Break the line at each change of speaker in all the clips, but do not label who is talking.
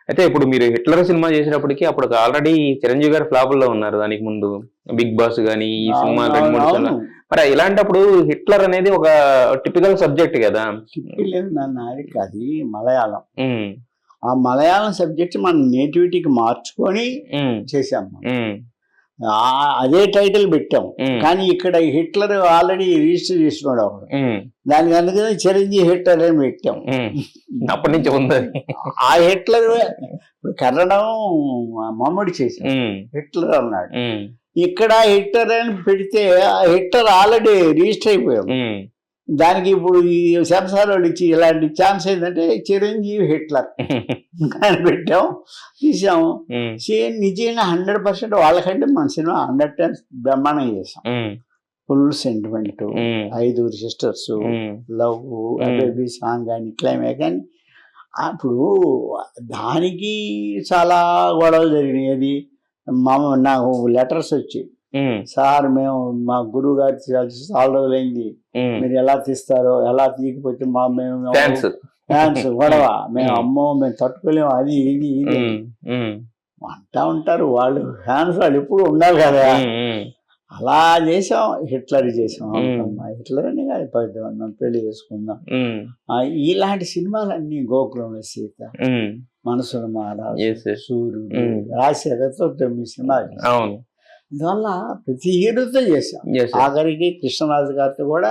అయితే ఇప్పుడు మీరు 'హిట్లర్' సినిమా చేసేటప్పటికి అప్పుడు ఆల్రెడీ చిరంజీవి గారు ఫ్లాపుల్లో ఉన్నారు దానికి ముందు. 'బిగ్ బాస్' గాని, ఈ సినిమా 2, 3
అవును.
సినిమాలు. మరి ఇలాంటప్పుడు 'హిట్లర్' అనేది ఒక టిపికల్ సబ్జెక్ట్ గదా!
లేదు నాన్న, అది మలయాళం.
హ్మ్.
ఆ మలయాళం సబ్జెక్ట్ మన నేటివిటీకి మార్చుకొని
హ్మ్.
చేశాం మనం.
హ్మ్.
అదే టైటిల్ పెట్టాం.
హ్మ్.
కానీ ఇక్కడ హిట్లర్ ఆల్రెడీ రిజిస్టర్ చేసుకున్నాడు ఒకడు.
హ్మ్.
దానికి అందుకని చిరంజీవి హిట్లర్ అని పెట్టాం.
హ్మ్. అప్పటి నుంచి ఉందది.
ఆ హిట్లర్ ఇప్పుడు కన్నడం మమ్మడి చేశాం.
హ్మ్.
హిట్లర్ అన్నాడు.
హ్మ్.
ఇక్కడ హిట్లర్ అని పెడితే ఆ హిట్లర్ ఆల్రెడీ రిజిస్టర్ అయిపోయాం.
హ్మ్.
దానికి ఇప్పుడు ఈ శంసార్ వాళ్ళు ఇచ్చి ఇలాంటి ఛాన్స్ ఏంటంటే చిరంజీవి హిట్లర్ అని పెట్టాం, తీసాము.
హ్మ్.
నిజంగా 100% వాళ్ళకంటే మన సినిమా 100 times బ్రహ్మాండం చేసాం.
హ్మ్.
ఫుల్ సెంటిమెంట్,
హ్మ్.
5 సిస్టర్స్,
హ్మ్.
లవ్,
హ్మ్.
బేబీ సాంగ్ కానీ క్లైమాక్స్ కానీ అప్పుడు దానికి చాలా గొడవలు జరిగినాయి. అది నాకు లెటర్స్ వచ్చాయి.
హ్మ్.
సార్ మేము మా గురువు గారు చాలా రోజులైంది,
హ్మ్.
మీరు ఎలా తీస్తారో, ఎలా తీయకపోతే మేము
ఫ్యాన్స్.
ఫ్యాన్స్ గొడవ, మేము
హ్మ్.
అమ్మో మేము తట్టుకోలేము, అది ఇది ఇది
హ్మ్. హ్మ్.
అంటా ఉంటారు వాళ్ళు. ఫ్యాన్స్ వాళ్ళు ఎప్పుడు ఉండాలి కదా.
హ్మ్. హ్మ్.
అలా చేసాం, హిట్లర్ చేసాం.
హ్మ్.
హిట్లర్ అని కాదు, 10 మంది పెళ్లి చేసుకుందాం,
హ్మ్.
ఇలాంటి సినిమాలన్నీ, గోకులంలో సీత,
హ్మ్.
మనసుల మాట,
యెస్. యెస్.
సూర్యుడు,
హ్మ్.
రాజశేఖర్తో 9 సినిమాలు చేశాం.
అవును.
అందువల్ల ప్రతి హీరోతో చేశాం.
యెస్. యెస్.
ఆఖరికి కృష్ణరాజు గారితో కూడా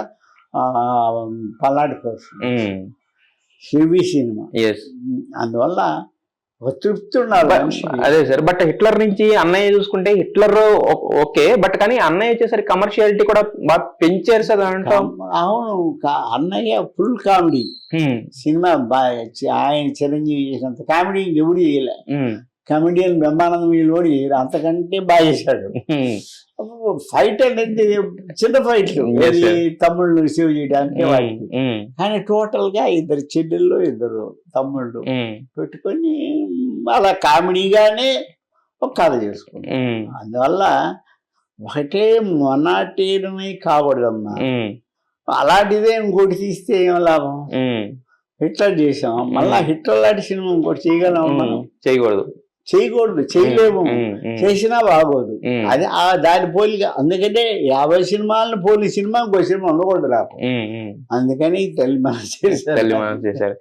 పల్నాడు కోసం
హ్మ్.
Heavy cinema.
యెస్.
అందువల్ల ఒక తృప్తి ఉండాలి మనిషికి.
అదే సార్. బట్ 'హిట్లర్' నుంచి 'అన్నయ్య' చూసుకుంటే 'హిట్లర్' ఓకే. బట్ కానీ 'అన్నయ్య' వచ్చేసరికి కమర్షియాలిటీ కూడా బాగా పెంచారు సార్ దాంట్లో.
అవును, అన్నయ్య ఫుల్ కామెడీ
హ్మ్.
సినిమా. ఆయన చిరంజీవి చేసినంత కామెడీ ఎవడు చేయలే.
హ్మ్.
కమెడియన్ బ్రహ్మానందం వీళ్ళు కూడా చేయరు, అంతకంటే బాగా చేశాడు.
హ్మ్.
ఫైట్ అనేది చిన్న ఫైట్లు,
Yes, sir.
తమ్ముళ్ళు రిసీవ్ చేయడానికి
హ్మ్.
వాటికి.
హ్మ్.
కానీ టోటల్ గా 2 చెల్లెళ్ళు 2 తమ్ముళ్ళు
హ్మ్.
పెట్టుకొని అలా కామెడీగానే ఒక కథ చేసుకున్నాం.
హ్మ్.
అందువల్ల ఒకటే మొనాటినమే కాకూడదమ్మా.
హ్మ్.
అలాంటిదే ఇంకోటి తీస్తే ఏం లాభం.
హ్మ్.
హిట్లర్ చేసాం, మళ్ళా హిట్లర్ లాంటి సినిమా ఇంకోటి చేయగలం మనం?
చేయకూడదు.
చేయకూడదు, చేయలేము.
హ్మ్. హ్మ్.
చేసినా బాగోదు.
హ్మ్.
అది దాని పోలిక. అందుకంటే 50 సినిమాలను పోలి సినిమా ఇంకో సినిమా ఉండకూడదు నాకు.
హ్మ్. హ్మ్.
అందుకని తల్లి మనం చేశారు.
తల్లి మనం చేశారు.